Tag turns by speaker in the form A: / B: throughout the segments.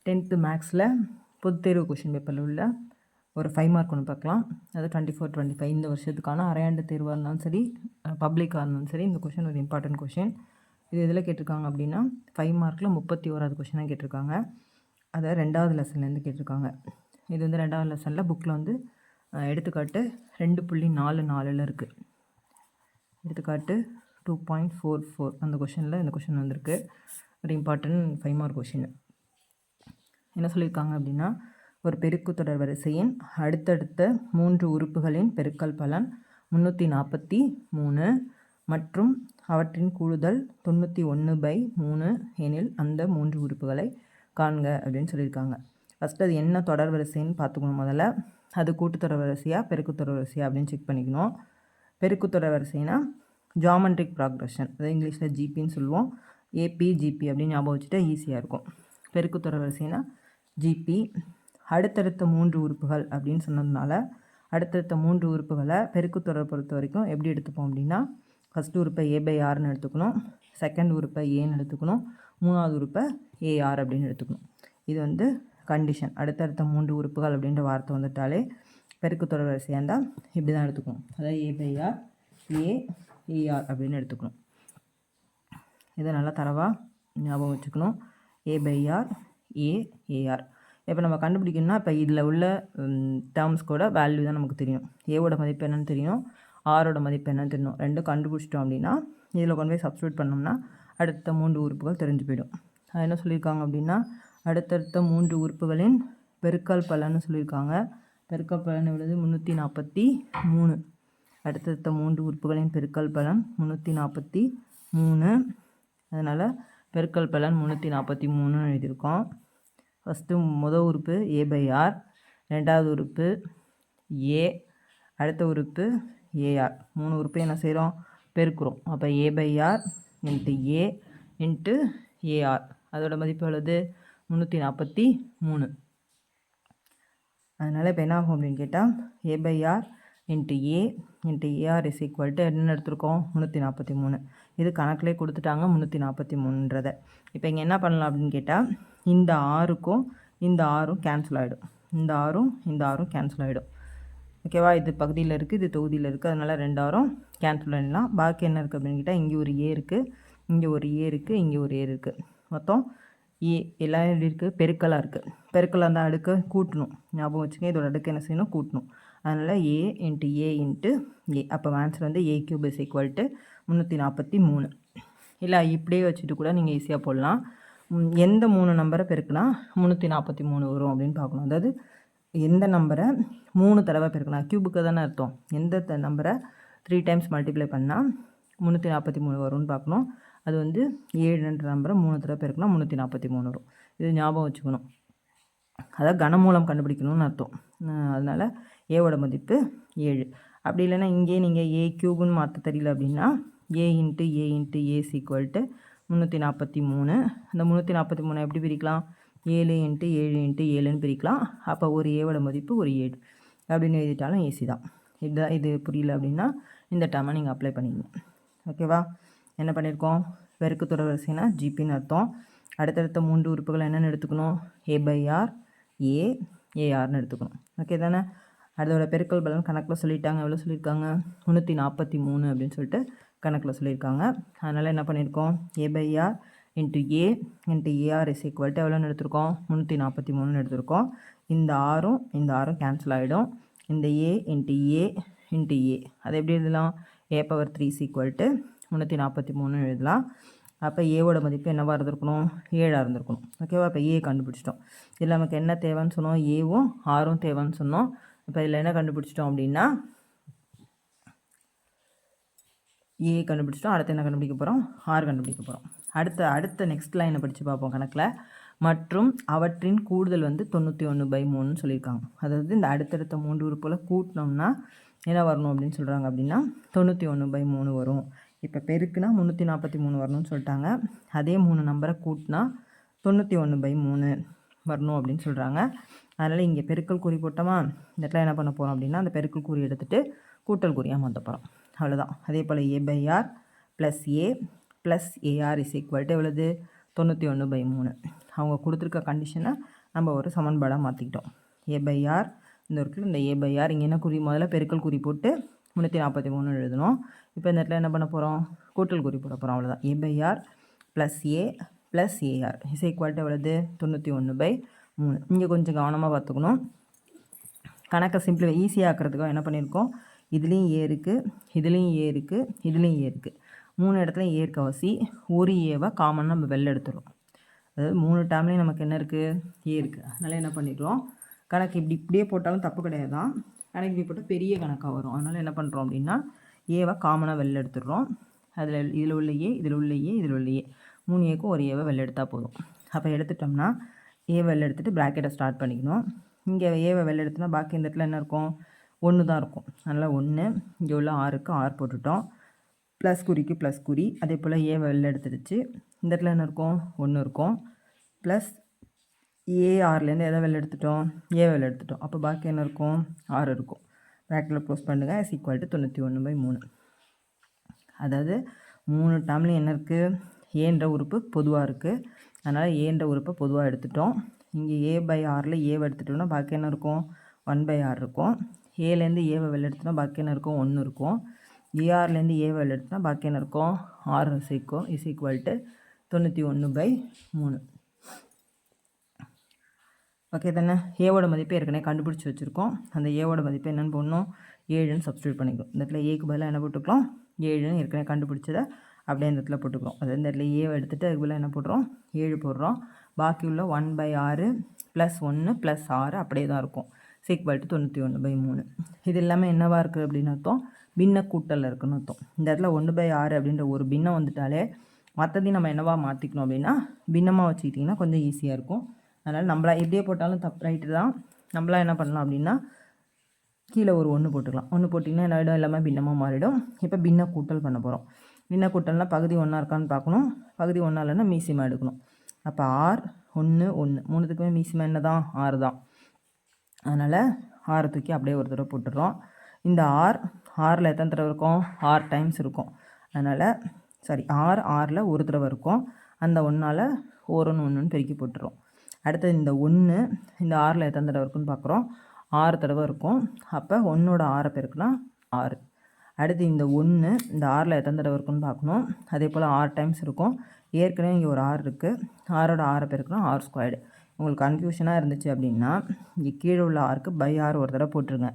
A: 10th மேக்ஸில் பொதுத்தேர்வு question பேப்பரில் உள்ள ஒரு 5 மார்க் ஒன்று பார்க்கலாம். அது 24-25 இந்த வருஷத்துக்கான அரையாண்டு தேர்வாக இருந்தாலும் சரி, பப்ளிக்காக இருந்தாலும் சரி, இந்த கொஷின் ஒரு இம்பார்ட்டன்ட் கொஷின். இது எதில் கேட்டிருக்காங்க அப்படின்னா 5 மார்க்கில் 31வது கொஷினாக கேட்டிருக்காங்க. அதை 2வது லெசன்லேருந்து கேட்டிருக்காங்க. இது வந்து 2வது லெசனில் புக்கில் வந்து எடுத்துக்காட்டு 2.44 இருக்குது. எடுத்துக்காட்டு 2.44 அந்த கொஷினில் இந்த கொஷின் வந்திருக்கு. ஒரு இம்பார்ட்டன்ட் 5 மார்க் கொஷின். என்ன சொல்லியிருக்காங்க அப்படின்னா, ஒரு பெருக்கு தொடர் வரிசையின் அடுத்தடுத்த 3 உறுப்புகளின் பெருக்கல் பலன் 343 மற்றும் அவற்றின் கூடுதல் 91/3 எனில் அந்த 3 உறுப்புகளை காண்க அப்படின்னு சொல்லியிருக்காங்க. ஃபஸ்ட்டு அது என்ன தொடர் வரிசைன்னு பார்த்துக்கணும். முதல்ல அது கூட்டுத்தொடர் வரிசையா பெருக்குத்தொடர் வரிசையா அப்படின்னு செக் பண்ணிக்கணும். பெருக்குத்தொடர் வரிசைனா ஜாமெட்ரிக் ப்ராக்ரஷன், அதாவது இங்கிலீஷில் ஜிபின்னு சொல்லுவோம். ஏபி ஜிபி அப்படின்னு ஞாபகம் வச்சுட்டா ஈஸியாக இருக்கும். பெருக்குத்தொடர் வரிசைனா ஜிபி. அடுத்தடுத்த 3 உறுப்புகள் அப்படின்னு சொன்னதுனால அடுத்தடுத்த 3 உறுப்புகளை பெருக்குத்தொடர் பொறுத்த வரைக்கும் எப்படி எடுத்துப்போம் அப்படின்னா, ஃபஸ்ட்டு உறுப்பை A/Rன்னு எடுத்துக்கணும், செகண்ட் உறுப்பை ஏன்னு எடுத்துக்கணும், 3வது உறுப்பை AR அப்படின்னு எடுத்துக்கணும். இது வந்து கண்டிஷன். அடுத்தடுத்த 3 உறுப்புகள் அப்படின்ற வார்த்தை வந்துட்டாலே பெருக்குத்தொடர் வரிசையாக இருந்தால் இப்படி தான் எடுத்துக்கணும். அதாவது A/R AR அப்படின்னு எடுத்துக்கணும். இதை நல்லா தரவாக ஞாபகம் வச்சுக்கணும். A/R AR. இப்போ நம்ம கண்டுபிடிக்கணும்னா இப்போ இதில் உள்ள டேர்ம்ஸ் கூட வேல்யூ தான் நமக்கு தெரியும். ஏவோட மதிப்பு என்னன்னு தெரியும், ஆரோட மதிப்பு என்னன்னு தெரியும். ரெண்டும் கண்டுபிடிச்சிட்டோம் அப்படின்னா இதில் கொண்டு போய் சப்ஸ்டியூட் பண்ணோம்னா அடுத்த 3 உறுப்புகள் தெரிஞ்சு போயிடும். அது என்ன சொல்லியிருக்காங்க அப்படின்னா, அடுத்தடுத்த 3 உறுப்புகளின் பெருக்கல் பலன்னு சொல்லியிருக்காங்க. பெருக்கல் பலன் எவ்வளவு? 343. அடுத்தடுத்த 3 உறுப்புகளின் பெருக்கல் பலன் 343. அதனால் பெருக்கல் பலன் 343 எழுதியிருக்கோம். ஃபஸ்ட்டு முதல் உறுப்பு A/R, ரெண்டாவது உறுப்பு A, அடுத்த உறுப்பு AR. 3 உறுப்பு என்ன செய்கிறோம்? பெருக்குறோம். அப்போ A/R into A into AR. அதோட மதிப்பு எவ்வளவு? 343. அதனால் இப்போ என்ன ஆகும் அப்படின்னு கேட்டால் A/R into A into AR is equal to என்ன எடுத்துருக்கோம்? 343. இது கணக்கிலே கொடுத்துட்டாங்க 343. இப்போ இங்கே என்ன பண்ணலாம் அப்படின்னு கேட்டால், இந்த ஆறுக்கும் இந்த ஆறும் கேன்சல் ஆகிடும். இந்த ஆறும் கேன்சல் ஆகிடும். ஓகேவா? இது பகுதியில் இருக்குது, இது தொகுதியில் இருக்குது. அதனால் 2 ஆறும் கேன்சல் பண்ணிடலாம். பாக்கி என்ன இருக்குது அப்படின்னு கேட்டால், இங்கே ஒரு A இருக்குது, இங்கே ஒரு A இருக்குது, இங்கே ஒரு A இருக்குது. மொத்தம் ஏ எல்லாம் எப்படி இருக்குது? பெருக்கலாக இருக்குது. பெருக்கலாக அந்த அடுக்கை கூட்டணும். ஞாபகம் வச்சுங்க, இதோட அடுக்கு என்ன செய்யணும்? கூட்டணும். அதனால் A into A into A. அப்போ ஆன்சர் வந்து A³ இஸ் ஈக்குவல் டு 343. இல்லை இப்படியே வச்சுட்டு கூட நீங்கள் ஈஸியாக போடலாம். எந்த 3 நம்பரை பெருக்குனா 343 வரும் அப்படின்னு பார்க்கணும். அதாவது எந்த நம்பரை 3 தடவை பெருக்கணும், க்யூபுக்கு தானே அர்த்தம். எந்த நம்பரை 3 டைம்ஸ் மல்டிப்ளை பண்ணால் 343 வரும்னு பார்க்கணும். அது வந்து 7என்ற நம்பரை 3 தடவை பெருக்குனா 343 வரும். இது ஞாபகம் வச்சுக்கணும். அதாவது கனமூலம் கண்டுபிடிக்கணும்னு அர்த்தம். அதனால் ஏவோட மதிப்பு 7. அப்படி இல்லைன்னா இங்கே நீங்கள் A³ மாற்ற தெரியல அப்படின்னா A into A into A is equal to 343. அந்த 343 எப்படி பிரிக்கலாம்? 7 இன்ட்டு 7 இன்ட்டு 7ன்னு பிரிக்கலாம். அப்போ ஒரு ஏவோட மதிப்பு ஒரு 7 அப்படின்னு எழுதிட்டாலும் ஈஸி தான். இது புரியல அப்படின்னா இந்த டேர்மை நீங்கள் அப்ளை பண்ணிக்கணும். ஓகேவா? என்ன பண்ணியிருக்கோம்? பெருக்குத்தொடர் வரிசைனா ஜிபின்னு அர்த்தம். அடுத்தடுத்த 3 உறுப்புகள் என்னென்னு எடுத்துக்கணும்? A/R ARன்னு எடுத்துக்கணும். ஓகே தானே? அதோட பெருக்கல் பலன் கணக்கில் சொல்லிட்டாங்க. எவ்வளோ சொல்லியிருக்காங்க? 343 அப்படின்னு சொல்லிட்டு கணக்கில் சொல்லியிருக்காங்க. அதனால் என்ன பண்ணியிருக்கோம்? A/R into A into AR is equal to எவ்வளோன்னு எடுத்திருக்கோம்? 343 எடுத்திருக்கோம். இந்த ஆறும் கேன்சல் ஆகிடும். இந்த A into A into A அதை எப்படி எழுதலாம்? A⁻³ இஸ் ஈக்குவல் டு 343 எழுதலாம். அப்போ ஏவோட மதிப்பு என்னவாக இருந்திருக்கணும்? 7ஆக இருந்திருக்கணும். ஓகேவா? இப்போ ஏ கண்டுபிடிச்சிட்டோம். இதில் நமக்கு என்ன தேவைன்னு சொன்னோம்? ஏவும் ஆரும் தேவைன்னு சொன்னோம். இப்போ இதில் என்ன கண்டுபிடிச்சிட்டோம் அப்படின்னா ஏ கண்டுபிடிச்சிட்டோம். அடுத்து என்ன கண்டுபிடிக்க போகிறோம்? ஆர் கண்டுபிடிக்க போகிறோம். அடுத்த நெக்ஸ்ட் லைனை படித்து பார்ப்போம் கணக்கில். மற்றும் அவற்றின் கூடுதல் வந்து 91/3ன்னு சொல்லியிருக்காங்க. அதாவது இந்த அடுத்தடுத்த 3 உறுப்புகளை கூட்டினோம்னா என்ன வரணும் அப்படின்னு சொல்கிறாங்க அப்படின்னா 91/3 வரும். இப்போ பெருக்குனா 343 வரணும்னு சொல்லிட்டாங்க. அதே 3 நம்பரை கூட்டினா 91/3 வரணும் அப்படின்னு சொல்கிறாங்க. அதனால் இங்கே பெருக்கல் குறி போட்டோமா? இந்த இடத்துல என்ன பண்ண போகிறோம் அப்படின்னா அந்த பெருக்கல் குறி எடுத்துகிட்டு கூட்டல் குறியாக மாற்ற போகிறோம். அவ்வளோதான். அதே போல் A/R plus A plus AR is equal to எவ்வளவு? 91/3. அவங்க கொடுத்துருக்க கண்டிஷனை நம்ம ஒரு சமன்பாடாக மாற்றிக்கிட்டோம். A/R இந்த இடத்துல இந்த A/R இங்கே என்ன குறி முதல்ல பெருக்கல் குறி போட்டு 343 எழுதணும். இப்போ இந்த இடத்துல என்ன பண்ண போகிறோம், கூட்டல் குறி போட போகிறோம், அவ்வளோதான். A/R + A + AR is equal to எவ்வளவு, 91/3. இங்கே கொஞ்சம் கவனமாக பார்த்துக்கணும். கணக்கை சிம்பிள் ஈஸியாக ஆக்கிறதுக்காக என்ன பண்ணியிருக்கோம், இதுலேயும் ஏ இருக்குது, இதுலேயும் ஏ இருக்குது, இதுலேயும் ஏ இருக்குது. 3 இடத்துல ஏ இருக்கவாசி ஒரு ஏவை காமன் நம்ம வெளில எடுத்துடுறோம். அதாவது 3 டேர்ம்லேயும் நமக்கு என்ன இருக்குது, ஏ இருக்குது. அதனால் என்ன பண்ணிடுறோம், கணக்கு இப்படியே போட்டாலும் தப்பு கிடையாது தான், கணக்கு இப்படி போட்டால் பெரிய கணக்காக வரும். அதனால் என்ன பண்ணுறோம் அப்படின்னா ஏவை காமனாக வெளில எடுத்துடுறோம். அதில் இதில் உள்ள ஏ, இதில் உள்ள ஏ, இதில் உள்ள ஏ, 3 ஏக்கும் ஒரு ஏவை வெளில எடுத்தால் போதும். அப்போ எடுத்துட்டோம்னா ஏ வெளில எடுத்துகிட்டு ப்ராக்கெட்டை ஸ்டார்ட் பண்ணிக்கணும். இங்கே ஏவை வெளில எடுத்தோம்னா பாக்கி இந்த இடத்துல என்ன இருக்கும், 1 தான் இருக்கும். அதனால் 1, இங்கே உள்ள ஆறுக்கு 6 போட்டுட்டோம், ப்ளஸ் குறிக்கு ப்ளஸ் குறி. அதே போல் ஏவை வெளில எடுத்துடுச்சு. இந்த இடத்துல என்ன இருக்கும், 1 இருக்கும், ப்ளஸ் ஏஆர்லேருந்து எதை வெளில எடுத்துட்டோம், ஏ வெளில எடுத்துட்டோம். அப்போ பாக்கி என்ன இருக்கும், 6 இருக்கும். ப்ராக்கெட்டில் க்ளோஸ் பண்ணுங்கள், இஸ் ஈக்குவல் டு 91/3. அதாவது 3 டேர்ம்லேயும் என்ன இருக்குது, ஏன்ற உறுப்பு பொதுவாக இருக்குது. அதனால் ஏன்ற உறுப்பை பொதுவாக எடுத்துட்டோம். இங்கே A/Rல ஏவை எடுத்துட்டோம்னா பாக்கி என்ன இருக்கும், 1/R இருக்கும். ஏலேருந்து ஏவை வெளில எடுத்தோம்னா பாக்கி என்ன இருக்கும், 1 இருக்கும். ஏஆர்லேருந்து ஏவை வெளில எடுத்தோம்னா பாக்கி என்ன இருக்கும், 6 இருக்கும். Is equal to 91/3. ஓகே தானே. ஏவோட மதிப்பு ஏற்கனவே கண்டுபிடிச்சி வச்சுருக்கோம். அந்த ஏவோட மதிப்பு என்னென்னு போடணும், 7ன்னு சப்ஸ்டியூட் பண்ணிக்கிறோம். இந்த இடத்துல ஏக்கு பதிலாக என்ன போட்டுக்கலாம், 7ன்னு ஏற்கனவே கண்டுபிடிச்சதை அப்படியே இந்த இடத்துல போட்டுக்கிறோம். அதாவது இந்த இடத்துல ஏவை எடுத்துகிட்டு அதுக்கு பதிலாக என்ன போடுறோம், 7 போடுறோம். பாக்கி உள்ள 1/6 + 1 + 6 அப்படியே தான் இருக்கும். Equal to 91/3. இது எல்லாமே என்னவாக இருக்குது அப்படின்னு அர்த்தம், பின்ன கூட்டலில் இருக்குன்னு அர்த்தம். இந்த இடத்துல 1/6 அப்படின்ற ஒரு பின்னம் வந்துட்டாலே மற்றதையும் நம்ம என்னவா மாற்றிக்கணும் அப்படின்னா பின்னமாக வச்சுக்கிட்டிங்கன்னா கொஞ்சம் ஈஸியாக இருக்கும். அதனால் நம்மளா எப்படியே போட்டாலும் தப்பு ரைட்டு தான். நம்மளாம் என்ன பண்ணலாம் அப்படின்னா கீழே ஒரு 1 போட்டுக்கலாம். 1 போட்டிங்கன்னா என்ன ஆகிடும், எல்லாமே பின்னமாக மாறிடும். இப்போ பின்ன கூட்டல் பண்ண போகிறோம். பின்ன கூட்டல்னால் பகுதி 1 இருக்கான்னு பார்க்கணும். பகுதி 1 இல்லைன்னா மீசிமா எடுக்கணும். அப்போ R 1 1 3த்துக்குமே மீசிமா என்ன தான், 6 தான். அதனால் 6 தூக்கி அப்படியே ஒரு தடவை போட்டுடுறோம். இந்த ஆறில் எத்தனை தடவை இருக்கும், 6 டைம்ஸ் இருக்கும். அதனால் ஆறில் ஒரு தடவை இருக்கும். அந்த 1ஆல் 1 பெருக்கி போட்டுறோம். அடுத்தது இந்த 1 இந்த 6ல் எத்தனை தடவை இருக்குன்னு பார்க்குறோம், 6 தடவை இருக்கும். அப்போ 1ஓட 6 பெருக்குனா 6. அடுத்து இந்த 1 இந்த 6ல் எத்தனை தடவை இருக்குன்னு பார்க்கணும். அதே போல் 6 டைம்ஸ் இருக்கும். ஏற்கனவே இங்கே ஒரு 6 இருக்குது. 6ஓட 6 பெருக்குனா R². உங்களுக்கு கன்ஃபியூஷனாக இருந்துச்சு அப்படின்னா இங்கே கீழே உள்ள 6க்கு /R ஒரு தடவை போட்டுருங்க.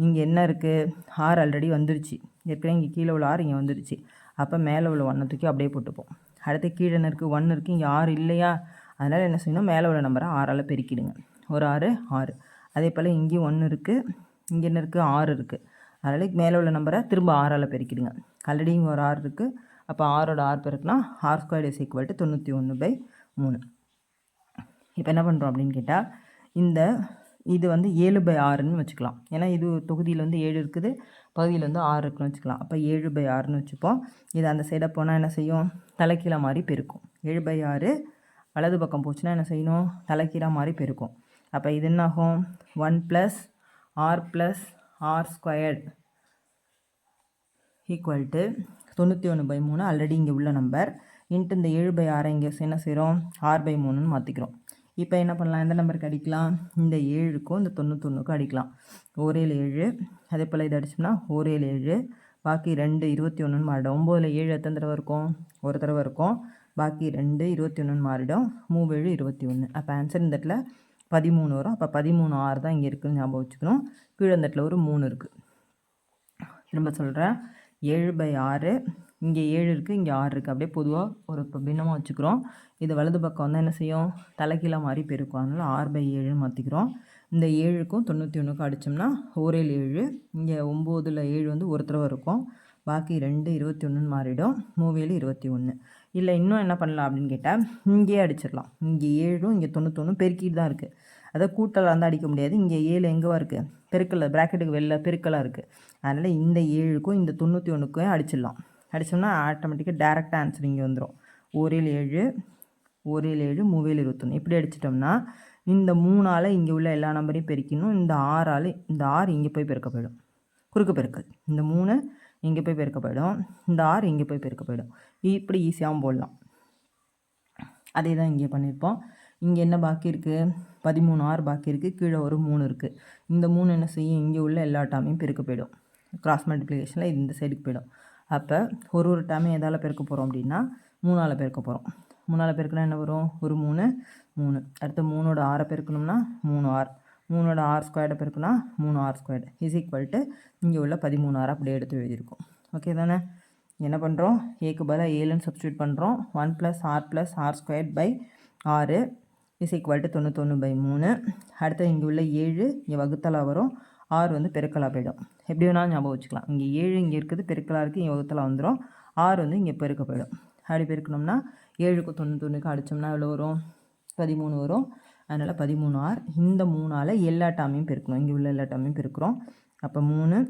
A: இங்கே என்ன இருக்குது, 6 ஆல்ரெடி வந்துருச்சு. ஏற்கனவே இங்கே கீழே உள்ள 6 இங்கே வந்துருச்சு. அப்போ மேலே உள்ள 1 தூக்கி அப்படியே போட்டுப்போம். அடுத்து கீழே என்ன இருக்குது, 1 இருக்குது, இங்கே 6 இல்லையா. அதனால் என்ன செய்யணும், மேலே உள்ள நம்பரை 6ஆல் பெருக்கிடுங்க. ஒரு 6. அதே போல் இங்கேயும் 1 இருக்குது, இங்கே என்ன இருக்குது, 6 இருக்குது. அதனால் மேலே உள்ள நம்பரை திரும்ப 6ஆல் பெருக்கிடுங்க. ஆல்ரெடி இங்கே ஒரு 6 இருக்குது. அப்போ 6ஓட 6 பெருக்குனா R² இஸ் ஈக்குவல் டு 91/3. இப்போ என்ன பண்ணுறோம் அப்படின்னு கேட்டால் இது வந்து 7/6ன்னு வச்சுக்கலாம். ஏன்னா இது தொகுதியில் வந்து 7 இருக்குது, பகுதியில் வந்து 6 இருக்குன்னு வச்சுக்கலாம். அப்போ 7/6ன்னு வச்சுப்போம். இது அந்த சைடாக போனால் என்ன செய்யும், தலைக்கீழ மாதிரி பெருக்கும். 7/6 வலது பக்கம் போச்சுன்னா என்ன செய்யணும், தலைக்கீழாக மாதிரி பெருக்கும். அப்போ இது என்னாகும், 1 + R + R² equal to 91/3. Already இங்கே உள்ள நம்பர் இன்ட்டு இந்த 7/6 இங்கே என்ன செய்கிறோம், R/3ன்னு மாற்றிக்கிறோம். இப்போ என்ன பண்ணலாம், எந்த நம்பருக்கு அடிக்கலாம், இந்த 7க்கும் இந்த 91க்கும் அடிக்கலாம். 1 7 7. அதே போல் இதை அடிச்சோம்னா 1 7 7. பாக்கி 2 21ன்னு மாறிடும். 9ல் 7 எத்தனை தடவை இருக்கும், ஒரு தடவை இருக்கும். பாக்கி 2 21ன்னு மாறிடும். 3 7 21. அப்போ ஆன்சர் இந்த இடத்துல 13 வரும். அப்போ 13 R தான் இங்கே இருக்குதுன்னு ஞாபகம் வச்சுக்கணும். கீழே இந்த இடத்துல ஒரு 3 இருக்குது. திரும்ப சொல்கிறேன், 7/6 இங்கே 7 இருக்குது, இங்கே 6 இருக்குது. அப்படியே பொதுவாக ஒரு பின்னமாக வச்சுக்கிறோம். இது வலது பக்கம் வந்து என்ன செய்யும், தலைக்கீழ மாதிரி பெருக்கும். அதனால் R/7ன்னு மாற்றிக்கிறோம். இந்த 7க்கும் 91க்கும் அடித்தோம்னா 1 7 7. இங்கே 9ல் 7 வந்து ஒரு தடவை இருக்கும். பாக்கி 2 21ன்னு மாறிடும். 3 7 21. இல்லை இன்னும் என்ன பண்ணலாம் அப்படின்னு கேட்டால் இங்கேயே அடிச்சிடலாம். இங்கே 7ம் இங்கே 91 பெருக்கிட்டு தான் இருக்குது. அதை கூட்டலாக இருந்தால் அடிக்க முடியாது. இங்கே 7 எங்கேவா இருக்குது, பெருக்கல, ப்ராக்கெட்டுக்கு வெளில பெருக்கலாக இருக்குது. அதனால் இந்த 7க்கும் இந்த 91க்கும் அடிச்சிடலாம். அடித்தோம்னா ஆட்டோமேட்டிக்காக டேரெக்டாக ஆன்சர் இங்கே வந்துடும். 1 7 7 1 7 7 3 7 21. இப்படி அடிச்சிட்டோம்னா இந்த 3ஆல் இங்கே உள்ள எல்லா நம்பரையும் பெருக்கணும். இந்த 6ஆல் இந்த 6 இங்கே போய் பெருக்க போயிடும், குறுக்கு பெருக்கல். இந்த 3 இங்கே போய் பெருக்க போயிடும், இந்த 6 இங்கே போய் பெருக்க போயிடும். இப்படி ஈஸியாகவும் போடலாம். அதே தான் இங்கே பண்ணியிருப்போம். இங்கே என்ன பாக்கி இருக்குது, 13R பாக்கி இருக்குது, கீழே ஒரு 3 இருக்குது. இந்த 3 என்ன செய்யும், இங்கே உள்ள எல்லா டேர்மையும் பெருக்க போயிடும். கிராஸ் மல்டிப்ளிகேஷனில் இது இந்த சைடுக்கு போயிடும். அப்போ ஒரு டேர்மையும் எதால் பெருக்க போகிறோம் அப்படின்னா 3ஆல் பெருக்க போகிறோம். 3ஆல் பெருக்கினா என்ன வரும், ஒரு 3 3. அடுத்து 3ஓட 6 பெருக்கணும்னா 3R, 3ஓட R² பெருக்குனா 3R² இஸ் ஈக்குவல் டு இங்கே உள்ள 13R அப்படியே எடுத்து எழுதியிருக்கோம். ஓகே தானே. என்ன பண்ணுறோம், ஏக்கு பதிலாக 7ன்னு சப்ஸ்டியூட் பண்ணுறோம். 1 + R + R² 6 is equal to 91/3. அடுத்து இங்கே உள்ள 7 இங்கே வகுத்தலாக வரும், 6 வந்து பெருக்கலாக போயிடும். எப்படி வேணாலும் ஞாபகம் வச்சுக்கலாம். இங்கே 7 இங்கே இருக்குது, பெருக்கலாக இருக்குது, இங்கே வகுத்தலாக வந்துடும். 6 வந்து இங்கே பெருக்க போயிடும். அப்படி பெருக்கணும்னா 7க்கும் 91க்கும் அடித்தோம்னா எவ்வளோ வரும், 13 வரும். அதனால் 13R. இந்த 3ஆல் எல்லா டேர்மையும் பெருக்கணும், இங்கே உள்ள எல்லா டேர்மையும் பெருக்கிறோம். அப்போ 3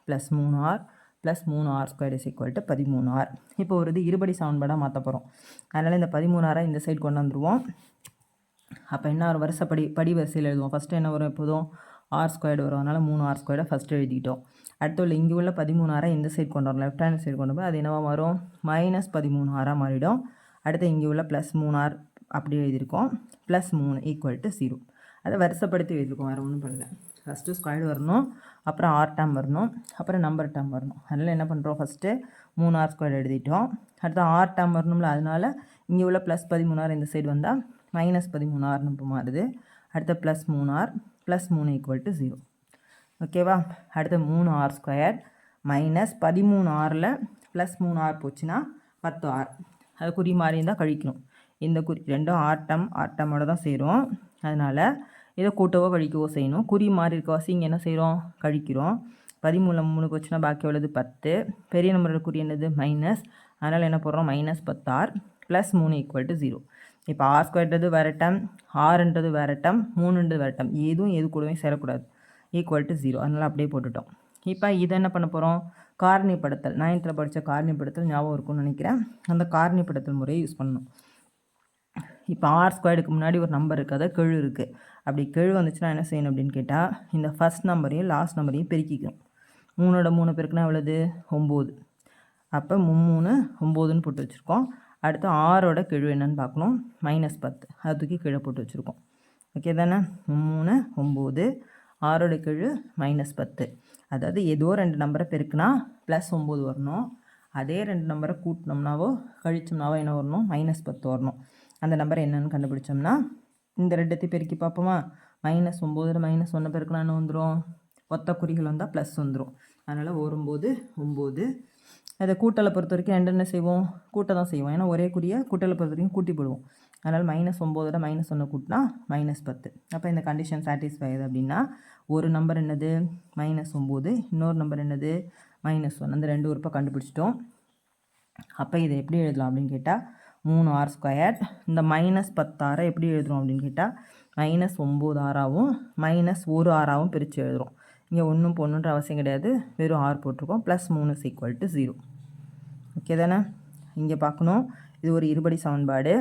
A: + 3R + 3R² is equal to 13R. இப்போ ஒரு இது இருபடி சமன்பாடாக மாற்ற போகிறோம். அதனால் இந்த 13R இந்த சைடு கொண்டு வந்துடுவோம். அப்போ என்ன ஒரு படி வரிசையில் எழுதுவோம். ஃபஸ்ட்டு என்ன வரும், எப்போதும் R² வரும். அதனால் 3R² ஃபஸ்ட்டு எழுதிக்கிட்டோம். அடுத்து உள்ள இங்கே உள்ள 13R இந்த சைடு கொண்டு வரோம், லெஃப்ட் ஹேண்ட் சைடு கொண்டு போய் அது என்னவா மாறும், -13R மாறிடும். அடுத்து இங்கே உள்ள +3R அப்படி எழுதியிருக்கோம். +3 = 0. அதை வரிசைப்படுத்தி எழுதியிருக்கோம், வேறு ஒன்றும் பண்ணல. ஃபஸ்ட்டு ஸ்கொயர் வரணும், அப்புறம் R டேர்ம் வரணும், அப்புறம் நம்பர் டேர்ம் வரணும். அதனால் என்ன பண்ணுறோம், ஃபஸ்ட்டு 3R² எழுதிட்டோம். அடுத்து R டேர்ம் வரணும்ல, அதனால் இங்கே உள்ள +13R இந்த சைடு வந்தால் -13R இப்போ மாறுது. அடுத்து +3R +3 = 0. ஓகேவா. அடுத்து 3R² -13Rல் +3R போச்சுன்னா 10R. அது குறி மாறி இருந்தால் கழிக்கணும். இந்த குறி ரெண்டும் ஆர் டேர்மோட தான் செய்கிறோம். அதனால் இதை கூட்டவோ கழிக்கவோ செய்யணும். குறி மாறி இருக்கவாசி இங்கே என்ன செய்கிறோம், கழிக்கிறோம். 13 3 போச்சுன்னா பாக்கி உள்ளது 10. பெரிய நம்பரோட குறி என்னது, மைனஸ். அதனால் என்ன போடுறோம், -10R +3 = 0. இப்போ R² வேறு டேர்ம், ஆறுன்றது வேறு டேர்ம், 3ன்றது வேறு டேர்ம், எதுவும் எது கூடவே சேரக்கூடாது, = 0. அதனால் அப்படியே போட்டுட்டோம். இப்போ இதை என்ன பண்ண போகிறோம், காரணிப்படுத்தல். 9th படித்த காரணிப்படுத்தல் ஞாபகம் இருக்கும்னு நினைக்கிறேன். அந்த காரணிப்படுத்தல் முறையை யூஸ் பண்ணணும். இப்போ R²க்கு முன்னாடி ஒரு நம்பர் இருக்குது, அதை கெழு இருக்குது. அப்படி கெழு வந்துச்சுன்னா என்ன செய்யணும் அப்படின்னு கேட்டால், இந்த ஃபஸ்ட் நம்பரையும் லாஸ்ட் நம்பரையும் பெருக்கிக்கணும். 3ஓட 3 பெருக்குனா எவ்வளவு, 9. அப்போ 3 9ன்னு போட்டு வச்சுருக்கோம். அடுத்து 6ஓட கெழு என்னன்னு பார்க்கணும், -10. அது தூக்கி கீழே போட்டு வச்சுருக்கோம். ஓகே தானே. 3 9, 6ஓட கெழு -10. அதாவது ஏதோ 2 நம்பரை பெருக்குனா +9 வரணும். அதே 2 நம்பரை கூட்டினோம்னாவோ கழிச்சோம்னாவோ என்ன வரணும், -10 வரணும். அந்த நம்பர் என்னன்னு கண்டுபிடிச்சோம்னா இந்த 2 பெருக்கி பார்ப்போமா. -9 -1 பெருக்கினா என்ன வந்துடும், ஒத்த குறிகள் வந்தால் ப்ளஸ் வந்துடும். அதனால் 9 9. அதை கூட்டலை பொறுத்த வரைக்கும் என்ன செய்வோம், கூட்ட தான் செய்வோம். ஏன்னா ஒரே குறியை கூட்டலை பொறுத்த வரைக்கும் கூட்டி போடுவோம். அதனால் -9ஓட -1 கூட்டினா -10. அப்போ இந்த கண்டிஷன் சாட்டிஸ்ஃபை ஆகுது அப்படின்னா ஒரு நம்பர் என்னது -9, இன்னொரு நம்பர் என்னது -1. அந்த 2 உறுப்பை கண்டுபிடிச்சிட்டோம். அப்போ இதை எப்படி எழுதலாம் அப்படின்னு கேட்டால் 3R². இந்த -10R எப்படி எழுதுகிறோம் அப்படின்னு கேட்டால் -9Rஆகவும் -1Rஆகவும் பிரித்து எழுதுகிறோம். இங்கே ஒன்றும் பொண்ணுன்ற அவசியம் கிடையாது, வெறும் R போட்டிருக்கோம். +3 = 0. ஓகே தானே. இங்கே பார்க்கணும், இது ஒரு இருபடி சமன்பாடு.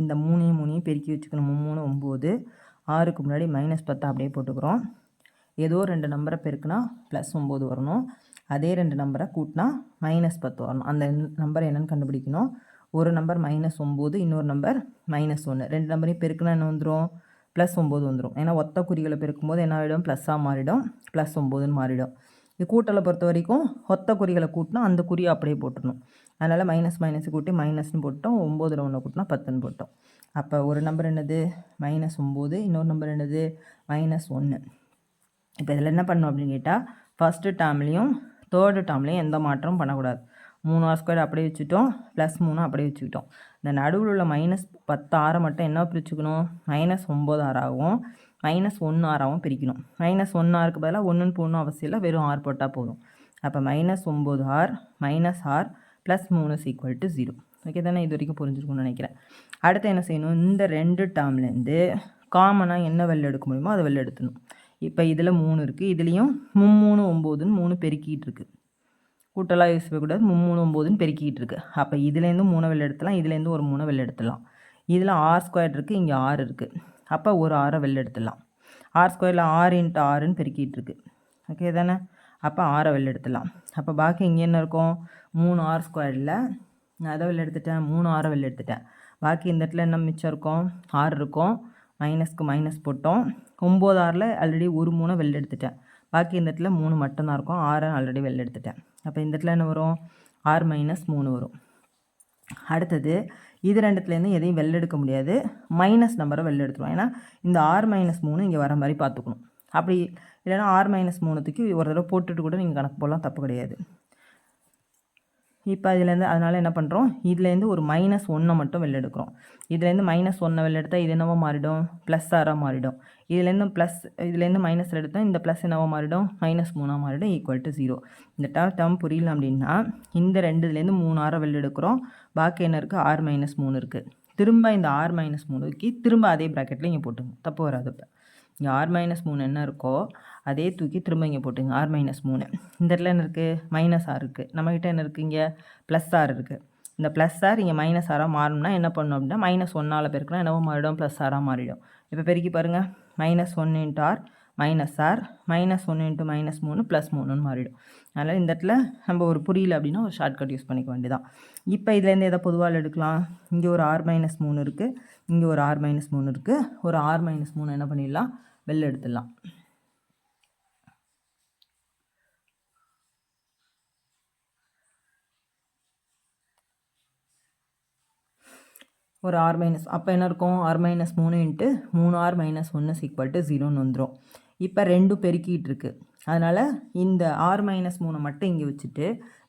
A: இந்த 3 பெருக்கி வச்சுக்கணும். 3 9, 6க்கு முன்னாடி -10 அப்படியே போட்டுக்கிறோம். ஏதோ 2 நம்பரை பெருக்குனா +9 வரணும். அதே 2 நம்பரை கூட்டினா -10 வரணும். அந்த நம்பர் என்னென்னு கண்டுபிடிக்கணும். ஒரு நம்பர் -9, இன்னொரு நம்பர் -1. 2 நம்பரையும் பெருக்குனா என்ன வந்துடும், +9 வந்துடும். ஏன்னா ஒத்த குறிகளை பெருக்கும்போது என்ன ஆகிடும், ப்ளஸ்ஸாக மாறிடும், +9ன்னு மாறிடும். இது கூட்டலை பொறுத்த வரைக்கும் ஒத்த குறிகளை கூட்டினா அந்த குறியை அப்படியே போட்டுடணும். அதனால் மைனஸ் கூட்டி மைனஸ்னு போட்டோம். 9ல் 1 கூட்டினா 10ன்னு போட்டோம். அப்போ ஒரு நம்பர் என்னது -9, இன்னொரு நம்பர் என்னது -1. இப்போ இதில் என்ன பண்ணணும் அப்படின்னு கேட்டால், ஃபஸ்ட்டு டேர்ம்லேயும் தேர்டு டேர்ம்லேயும் எந்த மாற்றமும் பண்ணக்கூடாது. 3R² அப்படியே வச்சுட்டோம், +3 அப்படியே வச்சுக்கிட்டோம். இந்த நடுவில் உள்ள -10R மட்டும் என்ன பிரிச்சுக்கணும், -9Rஆகவும் -1Rஆகவும் பிரிக்கணும். -1Rக்கு பதிலாக 1ன்னு போடணும் அவசியம் இல்லை, வெறும் R போட்டால் போதும். அப்போ -9R -R +3 = 0. ஓகே தானே. இது வரைக்கும் புரிஞ்சிருக்கும்னு நினைக்கிறேன். அடுத்து என்ன செய்யணும், இந்த 2 டேர்ம்லேருந்து காமனாக என்ன வெளில எடுக்க முடியுமோ அதை வெளில எடுத்துணும். இப்போ இதில் 3 இருக்குது, இதுலேயும் 3 9ன்னு 3 பெருக்கிட்டு இருக்குது. கூட்டலாக யூஸ் பண்ணக்கூடாது, 3 9ன்னு பெருக்கிட்டு இருக்குது. அப்போ இதுலேருந்து 3 வெளில எடுத்துலாம், இதுலேருந்து ஒரு 3 வெளில எடுத்துலாம். இதில் R² இருக்குது, இங்கே R இருக்குது. அப்போ ஒரு R வெளில எடுத்துடலாம். R²ல் 6 × 6ன்னு பெருக்கிட்டு இருக்குது. ஓகே தானே. அப்போ 6 வெளில எடுத்துடலாம். அப்போ பாக்கி இங்கே என்ன இருக்கும், 3R²ல் நான் அதை வெளில எடுத்துட்டேன், 3R வெளில எடுத்துட்டேன். பாக்கி இந்த இடத்துல என்ன மிச்சம் இருக்கும், 6 இருக்கும். மைனஸ்க்கு மைனஸ் போட்டோம். 9 6ல் ஆல்ரெடி ஒரு 3 வெளில எடுத்துட்டேன். பாக்கி இந்த இடத்துல 3 மட்டும்தான் இருக்கும். 6 ஆல்ரெடி வெளில எடுத்துட்டேன். அப்போ இந்த இடத்துல என்ன வரும், 6 - 3 வரும். அடுத்தது இது ரெண்டுத்துலேருந்து எதையும் வெளில எடுக்க முடியாது, மைனஸ் நம்பரை வெளில எடுத்துருவோம். ஏன்னா இந்த 6 - 3 இங்கே வர மாதிரி பார்த்துக்கணும். அப்படி இல்லைன்னா 6 - 3க்கு ஒரு தடவை போட்டுட்டு கூட நீங்கள் கணக்கு போடலாம், தப்பு கிடையாது. இப்போ இதுலேருந்து அதனால் என்ன பண்ணுறோம், இதுலேருந்து ஒரு -1 மட்டும் வெளில எடுக்கிறோம். இதுலேருந்து -1 வெளில எடுத்தால் இது என்னவோ மாறிடும், +6 மாறிடும். இதுலேருந்து மைனஸில் எடுத்தால் இந்த ப்ளஸ் என்னவோ மாறிடும், -3 மாறிடும், =0. இந்த டேர்ம் புரியல அப்படின்னா இந்த ரெண்டுலேருந்து 3 6 வெளில எடுக்கிறோம். பாக்கி என்ன இருக்குது, 6 - 3 இருக்குது. திரும்ப இந்த 6 - 3க்கு திரும்ப அதே ப்ராக்கெட்டில் இங்கே போட்டுங்க, தப்பு வராது. இப்போ இங்கே 6 - 3 என்ன இருக்கோ அதே தூக்கி திரும்ப இங்கே போட்டுங்க, 6 - 3. இந்த இடத்துல என்ன இருக்குது, -6 இருக்குது. நம்மக்கிட்ட என்ன இருக்குது, இங்கே +6 இருக்குது. இந்த +6 இங்கே -6 மாறணும்னா என்ன பண்ணணும் அப்படின்னா -1 பெருக்கினா என்னவோ மாறிடும், +6 மாறிடும். இப்போ பெருக்கி பாருங்கள், -1 × r -r -1 × -3 +3ன்னு மாறிடும். அதனால் இந்த இடத்துல நம்ம ஒரு புரியல அப்படின்னா ஒரு ஷார்ட்கட் யூஸ் பண்ணிக்க வேண்டியதான். இப்போ இதுலேருந்து எதை பொதுவாக எடுக்கலாம், இங்கே ஒரு r - 3 இருக்குது, இங்கே ஒரு r - 3 இருக்குது. ஒரு r - 3 என்ன பண்ணிடலாம், வெளில எடுத்துடலாம். ஒரு r - அப்போ என்ன இருக்கும், r - 3 × 3r - 1 = 0ன்னு வந்துடும். இப்போ ரெண்டும் பெருக்கிட்டு இருக்கு. அதனால் இந்த r - 3 மட்டும் இங்கே வச்சுட்டு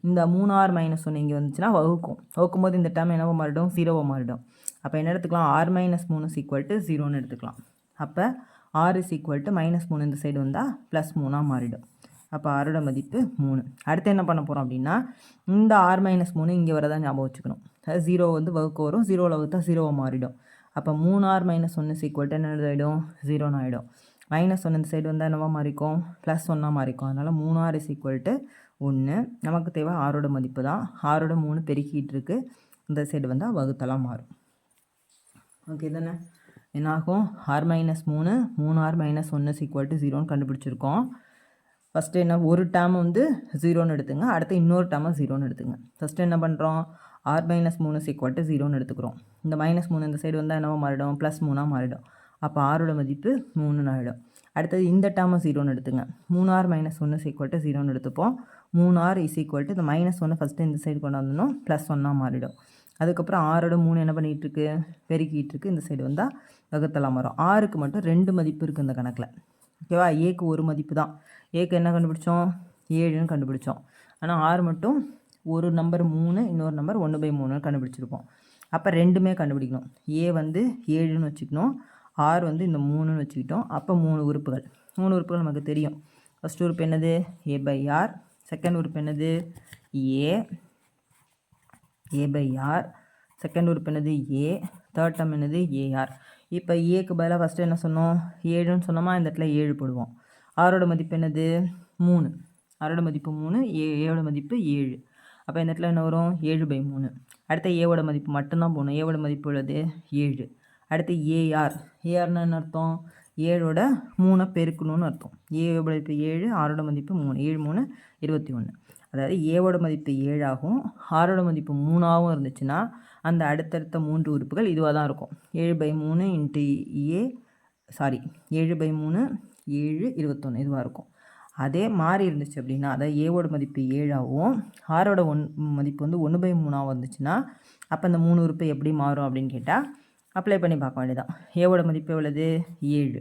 A: இந்த 3r - 1 இங்கே வந்துச்சுன்னா வகுக்கும்போது இந்த டேர்ம் என்னவோ மாறிடும், 0வோ மாறிடும். அப்போ என்ன எடுத்துக்கலாம், r - 3 = 0ன்னு எடுத்துக்கலாம். அப்போ r -3 இந்த சைடு வந்தால் +3 மாறிடும். அப்போ ஆரோட மதிப்பு 3. அடுத்து என்ன பண்ண போகிறோம் அப்படின்னா இந்த r - 3 இங்கே வரதான் ஞாபகம் வச்சுக்கணும். அதாவது 0 வந்து வகுக்க வரும், 0ல் வகுத்தா 0வா மாறிடும். அப்போ 3r - 1 = என்ன ஆகிடும், 0ன்னு ஆகிடும். -1 இந்த சைடு வந்தால் என்னவா மாறிக்கும், +1 மாறிக்கும். அதனால் 3r = 1. நமக்கு தேவை ஆரோட மதிப்பு தான். ஆரோட 3 பெருக்கிட்டு இருக்கு, இந்த சைடு வந்தால் வகுத்தலாம் மாறும். ஓகே தானே, என்னாகும், r - 3 3r - 1 = 0ன்னு கண்டுபிடிச்சிருக்கோம். ஃபஸ்ட்டு என்ன, ஒரு டேர்ம் வந்து 0ன்னு எடுத்துங்க, அடுத்து இன்னொரு டேர்மை 0ன்னு எடுத்துங்க. ஃபஸ்ட்டு என்ன பண்ணுறோம், r - 3 = 0ன்னு எடுத்துக்கிறோம். இந்த -3 இந்த சைடு வந்தால் என்னவோ மாறிடும், +3 மாறிடும். அப்போ ஆரோட மதிப்பு 3ன்னு ஆகிடும். அடுத்தது இந்த டேர்மை 0ன்னு எடுத்துங்க. 3r - 1 = 0ன்னு எடுத்துப்போம். 3r = இந்த -1 ஃபஸ்ட்டு இந்த சைடு கொண்டு வந்துடணும், +1 மாறிடும். அதுக்கப்புறம் ஆரோட 3 என்ன பண்ணிகிட்டு இருக்கு, பெருக்கிட்டு இருக்கு, இந்த சைடு வந்தால் வகுத்தலாம் வரும். ஆருக்கு மட்டும் 2 மதிப்பு இருக்குது இந்த கணக்கில். ஓகேவா, ஏக்கு ஒரு மதிப்பு தான். ஏக்கு என்ன கண்டுபிடிச்சோம், 7ன்னு கண்டுபிடிச்சோம். ஆனால் ஆறு மட்டும் ஒரு நம்பர் 3, இன்னொரு நம்பர் 1/3 கண்டுபிடிச்சிருப்போம். அப்போ ரெண்டுமே கண்டுபிடிக்கணும். ஏ வந்து 7ன்னு வச்சுக்கணும், ஆர் வந்து இந்த 3ன்னு வச்சுக்கிட்டோம். அப்போ 3 உறுப்புகள் நமக்கு தெரியும். ஃபஸ்ட் உறுப்பு என்னது, a/r. செகண்ட் உறுப்பு என்னது, a/r. செகண்ட் உறுப்பு என்னது, a. தேர்ட் டேர்ம் என்னது, ar. இப்போ ஏக்கு பதிலாக ஃபஸ்ட்டு என்ன சொன்னோம், 7ன்னு சொன்னோமா, இந்த இடத்துல 7 போடுவோம். ஆரோட மதிப்பு என்னது, 3. ஆரோட மதிப்பு 3, ஏவோட மதிப்பு 7. அப்போ இந்த இடத்துல என்ன வரும், 7/3. அடுத்து ஏவோட மதிப்பு மட்டும்தான் போகணும். ஏவோட மதிப்பு உள்ளது 7. அடுத்து ஏஆர்னா என்ன அர்த்தம், 7ஓட 3 பெருக்கணும்னு அர்த்தம். ஏவோட மதிப்பு 7, ஆரோட மதிப்பு 3, 7 3 21. அதாவது ஏவோட மதிப்பு 7 ஆகும், ஆரோட மதிப்பு 3ஆகவும் இருந்துச்சுன்னா அந்த அடுத்தடுத்த 3 உறுப்புகள் இதுவாக தான் இருக்கும். 7/3 7/3 7 21 இதுவாக இருக்கும். அதே மாறி இருந்துச்சு அப்படின்னா, அதாவது ஏவோட மதிப்பு 7ஆகவும் ஆரோட மதிப்பு வந்து 1/3ஆகவும் இருந்துச்சுன்னா அப்போ அந்த 3 உறுப்பு எப்படி மாறும் அப்படின்னு கேட்டால் அப்ளை பண்ணி பார்க்க வேண்டியதான். ஏவோட மதிப்பு எவ்வளவு, 7.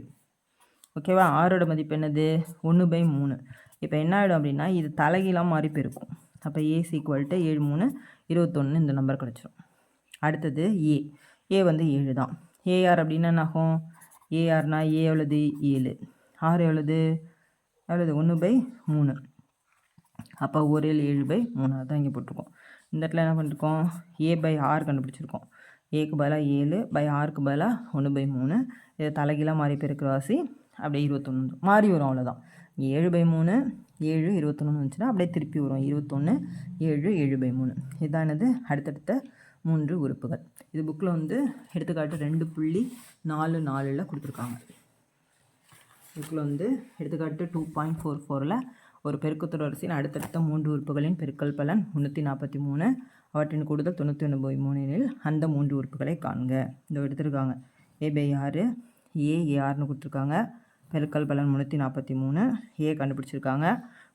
A: ஓகேவா, ஆரோட மதிப்பு என்னது, 1/3. இப்போ என்ன ஆகிடும் அப்படின்னா இது தலைகீழாக மாறி போயிருக்கும். அப்போ ஏ = 7 3 21 இந்த நம்பர் கிடச்சிரும். அடுத்தது ஏ வந்து 7 தான். ஏஆர் அப்படின்னா என்ன ஆகும், ஏஆர்னா ஏ எவ்வளவு, 7. ஆர் எவ்வளவு 1/3. அப்போ ஒரு 7/3 தான் இங்கே போட்டிருக்கோம். இந்த இடத்துல என்ன பண்ணியிருக்கோம், a/r கண்டுபிடிச்சிருக்கோம். ஏக்கு பதிலாக 7, ஆருக்கு பதிலாக 1/3. இதை தலைகீழாக மாறி பெருக்கிற வாசி அப்படியே 21 மாறி வரும், அவ்வளோதான். 7/3 7 21 வந்துச்சுன்னா அப்படியே திருப்பி வரும் 21 7 7/3. இதுதான் என்னது, அடுத்தடுத்த 3 உறுப்புகள். இது புக்கில் வந்து எடுத்துக்காட்டு 2.44 கொடுத்துருக்காங்க. புக்கில் வந்து எடுத்துக்காட்டு 2.44 ஒரு பெருக்குத்தொடர் வரிசையின் அடுத்தடுத்த 3 உறுப்புகளின் பெருக்கல் பலன் 343. அவற்றின் கூடுதல் 91/3 எனில் அந்த 3 உறுப்புகளை காண்க. இந்த எடுத்திருக்காங்க A/6 A/6ன்னு கொடுத்துருக்காங்க. பெருக்கல் பலன் 343 ஏ கண்டுபிடிச்சிருக்காங்க.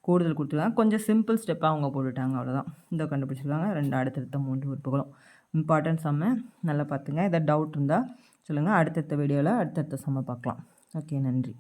A: கூடுதல் கொடுத்துருக்காங்க. கொஞ்சம் சிம்பிள் ஸ்டெப்பாக அவங்க போட்டுட்டாங்க, அவ்வளோதான். இந்த கண்டுபிடிச்சிருக்காங்க 2 அடுத்தடுத்த 3 உறுப்புகளும். இம்பார்ட்டன்ட் சம்மு நல்லா பார்த்துங்க. எதாவது டவுட் இருந்தால் சொல்லுங்கள். அடுத்தடுத்த வீடியோவில் அடுத்தடுத்த சம்மை பார்க்கலாம். ஓகே, நன்றி.